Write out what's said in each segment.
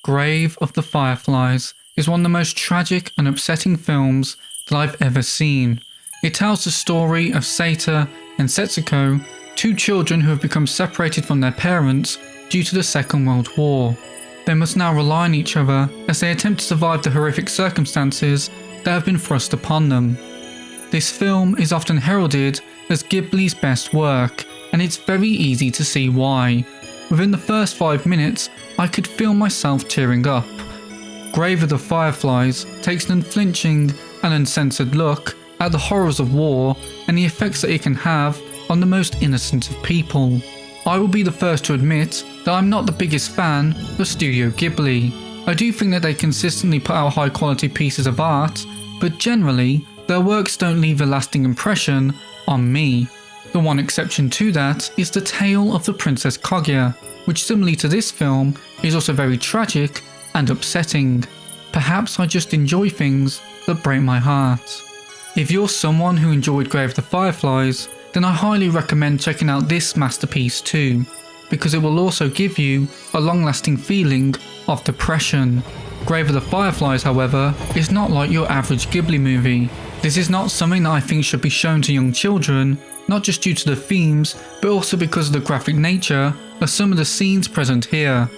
Grave of the Fireflies is one of the most tragic and upsetting films that I've ever seen. It tells the story of Seita and Setsuko, two children who have become separated from their parents due to the Second World War. They must now rely on each other as they attempt to survive the horrific circumstances that have been thrust upon them. This film is often heralded as Ghibli's best work, and it's very easy to see why. Within the first 5 minutes, I could feel myself tearing up. Grave of the Fireflies takes an unflinching and uncensored look at the horrors of war and the effects that it can have on the most innocent of people. I will be the first to admit that I'm not the biggest fan of Studio Ghibli. I do think that they consistently put out high quality pieces of art, but generally, their works don't leave a lasting impression on me. The one exception to that is the tale of the Princess Kaguya, which similarly to this film is also very tragic and upsetting. Perhaps I just enjoy things that break my heart. If you're someone who enjoyed Grave of the Fireflies, then I highly recommend checking out this masterpiece too, because it will also give you a long-lasting feeling of depression. Grave of the Fireflies, however, is not like your average Ghibli movie. This is not something that I think should be shown to young children, not just due to the themes, but also because of the graphic nature of some of the scenes present here.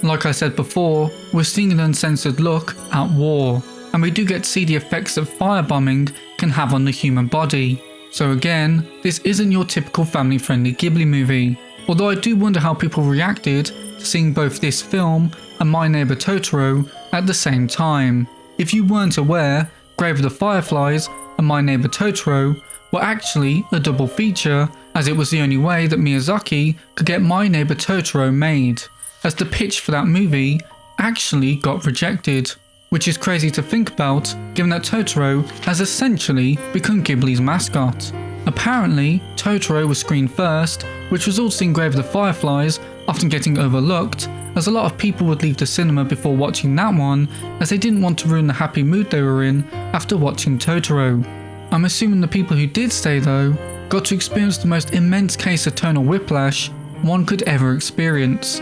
Like I said before, we're seeing an uncensored look at war, and we do get to see the effects that firebombing can have on the human body. So again, this isn't your typical family-friendly Ghibli movie, although I do wonder how people reacted to seeing both this film and My Neighbor Totoro at the same time. If you weren't aware, Grave of the Fireflies and My Neighbor Totoro were actually a double feature, as it was the only way that Miyazaki could get My Neighbor Totoro made, as the pitch for that movie actually got rejected. Which is crazy to think about, given that Totoro has essentially become Ghibli's mascot. Apparently, Totoro was screened first, which results in Grave of the Fireflies often getting overlooked, as a lot of people would leave the cinema before watching that one, as they didn't want to ruin the happy mood they were in after watching Totoro. I'm assuming the people who did stay though, got to experience the most immense case of tonal whiplash one could ever experience.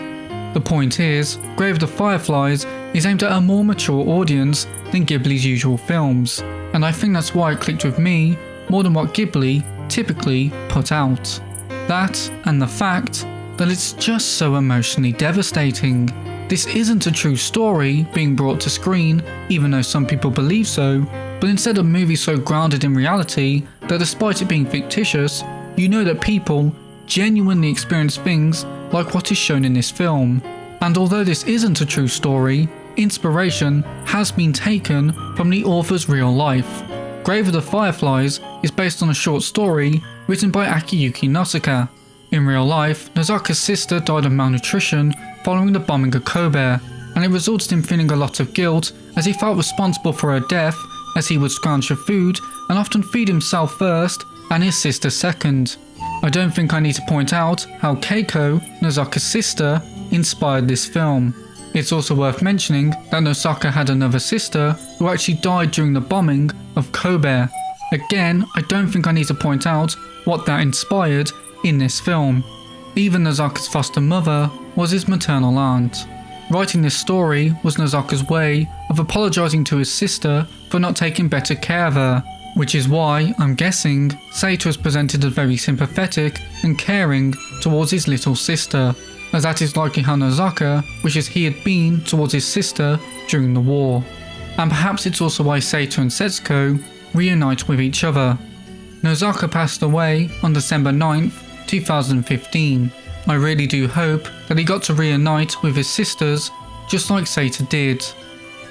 The point is, Grave of the Fireflies is aimed at a more mature audience than Ghibli's usual films, and I think that's why it clicked with me more than what Ghibli typically put out. That, and the fact that it's just so emotionally devastating. This isn't a true story being brought to screen, even though some people believe so, but instead a movie so grounded in reality that despite it being fictitious, you know that people genuinely experience things like what is shown in this film. And although this isn't a true story, inspiration has been taken from the author's real life. Grave of the Fireflies is based on a short story written by Akiyuki Nosaka. In real life, Nosaka's sister died of malnutrition following the bombing of Kobe, and it resulted in feeling a lot of guilt as he felt responsible for her death, as he would scrounge for food and often feed himself first and his sister second. I don't think I need to point out how Keiko, Nosaka's sister, inspired this film. It's also worth mentioning that Nosaka had another sister who actually died during the bombing of Kobe. Again, I don't think I need to point out what that inspired in this film. Even Nosaka's foster mother was his maternal aunt. Writing this story was Nosaka's way of apologising to his sister for not taking better care of her, which is why, I'm guessing, Seita is presented as very sympathetic and caring towards his little sister, as that is likely how Nosaka wishes he had been towards his sister during the war. And perhaps it's also why Seita and Setsuko reunite with each other. Nosaka passed away on December 9th, 2015. I really do hope that he got to reunite with his sisters just like Seita did.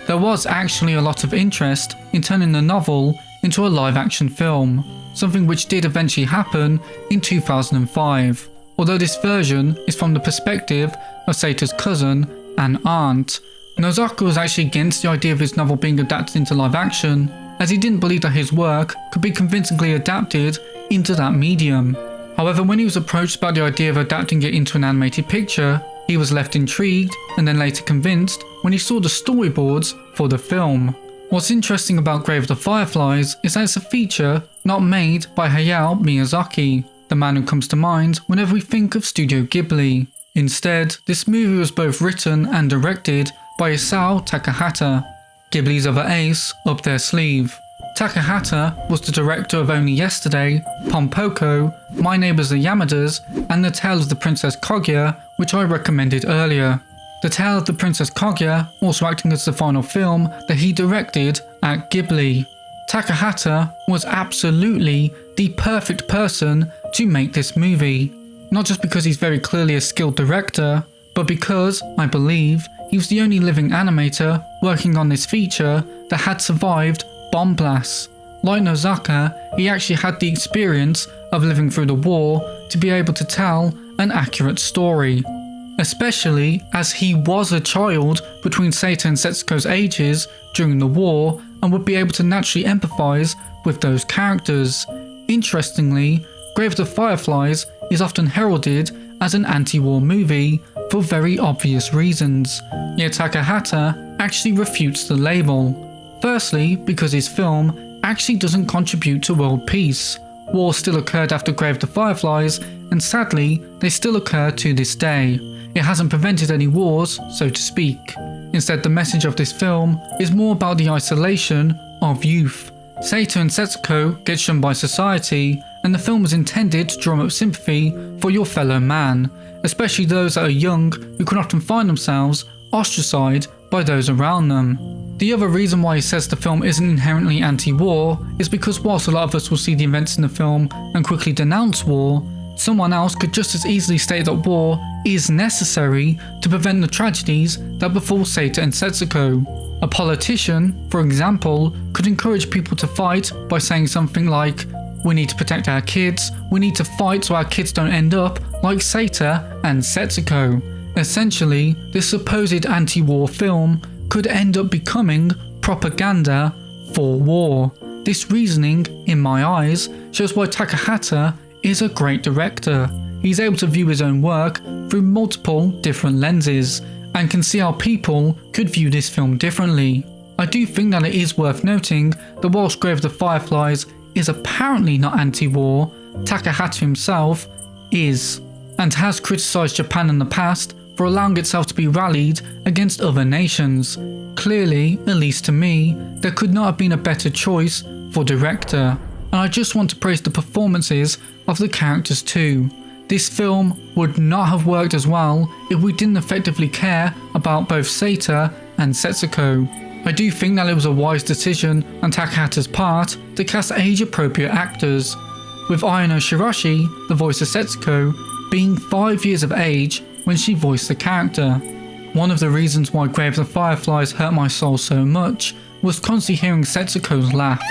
There was actually a lot of interest in turning the novel into a live-action film, something which did eventually happen in 2005, although this version is from the perspective of Seita's cousin and aunt. Nosaka was actually against the idea of his novel being adapted into live-action, as he didn't believe that his work could be convincingly adapted into that medium. However, when he was approached about the idea of adapting it into an animated picture, he was left intrigued and then later convinced when he saw the storyboards for the film. What's interesting about Grave of the Fireflies is that it's a feature not made by Hayao Miyazaki, the man who comes to mind whenever we think of Studio Ghibli. Instead, this movie was both written and directed by Isao Takahata, Ghibli's other ace up their sleeve. Takahata was the director of Only Yesterday, Pompoko, My Neighbors the LiamNidas, and The Tale of the Princess Kaguya, which I recommended earlier. The Tale of the Princess Kaguya also acting as the final film that he directed at Ghibli. Takahata was absolutely the perfect person to make this movie. Not just because he's very clearly a skilled director, but because, I believe, he was the only living animator working on this feature that had survived bomb blasts. Like Nosaka, he actually had the experience of living through the war to be able to tell an accurate story. Especially as he was a child between Seita and Setsuko's ages during the war and would be able to naturally empathise with those characters. Interestingly, Grave of the Fireflies is often heralded as an anti-war movie for very obvious reasons, yet Takahata actually refutes the label. Firstly, because his film actually doesn't contribute to world peace. War still occurred after Grave of the Fireflies, and sadly, they still occur to this day. It hasn't prevented any wars, so to speak. Instead, the message of this film is more about the isolation of youth. Seita and Setsuko get shunned by society, and the film was intended to drum up sympathy for your fellow man, especially those that are young who can often find themselves ostracized by those around them. The other reason why he says the film isn't inherently anti-war is because whilst a lot of us will see the events in the film and quickly denounce war, someone else could just as easily state that war is necessary to prevent the tragedies that befall Seita and Setsuko. A politician, for example, could encourage people to fight by saying something like, "We need to protect our kids, we need to fight so our kids don't end up like Seita and Setsuko." Essentially, this supposed anti-war film could end up becoming propaganda for war. This reasoning, in my eyes, shows why Takahata is a great director. He's able to view his own work through multiple different lenses and can see how people could view this film differently. I do think that it is worth noting that whilst Grave of the Fireflies is apparently not anti-war, Takahata himself is, and has criticised Japan in the past for allowing itself to be rallied against other nations. Clearly, at least to me, there could not have been a better choice for director. And I just want to praise the performances of the characters too. This film would not have worked as well if we didn't effectively care about both Seita and Setsuko. I do think that it was a wise decision on Takahata's part to cast age-appropriate actors, with Ayano Shirashi, the voice of Setsuko, being 5 years of age when she voiced the character. One of the reasons why Grave of the Fireflies hurt my soul so much was constantly hearing Setsuko's laugh.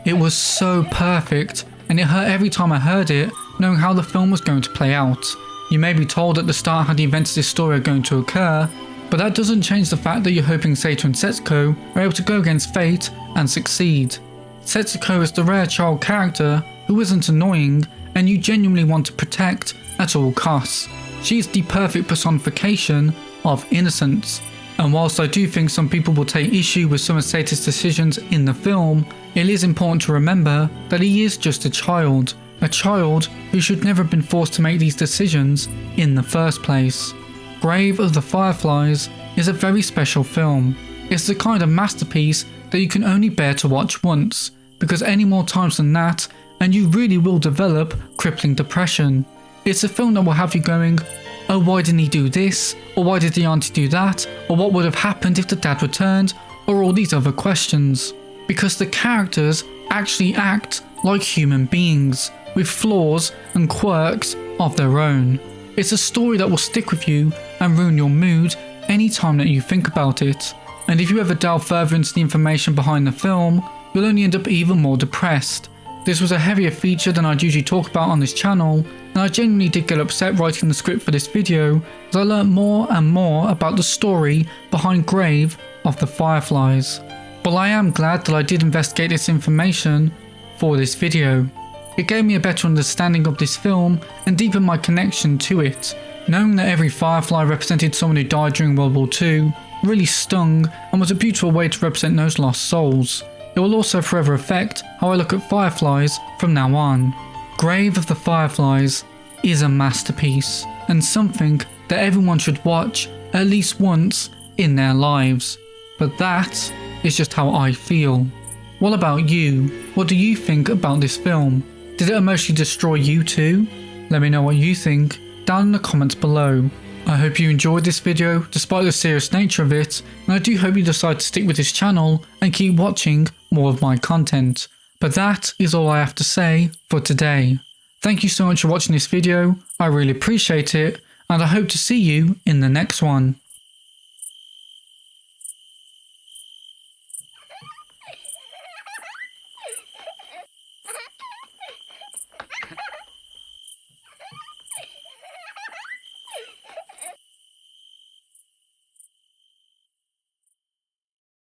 It was so perfect, and it hurt every time I heard it, knowing how the film was going to play out. You may be told at the start how the events of this story are going to occur, but that doesn't change the fact that you're hoping Seita and Setsuko are able to go against fate and succeed. Setsuko is the rare child character who isn't annoying and you genuinely want to protect at all costs. She is the perfect personification of innocence. And whilst I do think some people will take issue with some of Seita's decisions in the film, it is important to remember that he is just a child who should never have been forced to make these decisions in the first place. Grave of the Fireflies is a very special film. It's the kind of masterpiece that you can only bear to watch once, because any more times than that and you really will develop crippling depression. It's a film that will have you going, oh, why didn't he do this? Or why did the auntie do that? Or what would have happened if the dad returned? Or all these other questions. Because the characters actually act like human beings, with flaws and quirks of their own. It's a story that will stick with you and ruin your mood any time that you think about it. And if you ever delve further into the information behind the film, you'll only end up even more depressed. This was a heavier feature than I'd usually talk about on this channel, and I genuinely did get upset writing the script for this video as I learnt more and more about the story behind Grave of the Fireflies. But I am glad that I did investigate this information for this video. It gave me a better understanding of this film and deepened my connection to it. Knowing that every Firefly represented someone who died during World War II really stung and was a beautiful way to represent those lost souls. It will also forever affect how I look at Fireflies from now on. Grave of the Fireflies is a masterpiece and something that everyone should watch at least once, in their lives. But that is just how I feel. What about you? What do you think about this film? Did it emotionally destroy you too? Let me know what you think down in the comments below. I hope you enjoyed this video despite the serious nature of it, and I do hope you decide to stick with this channel and keep watching more of my content. But that is all I have to say for today. Thank you so much for watching this video, I really appreciate it, and I hope to see you in the next one.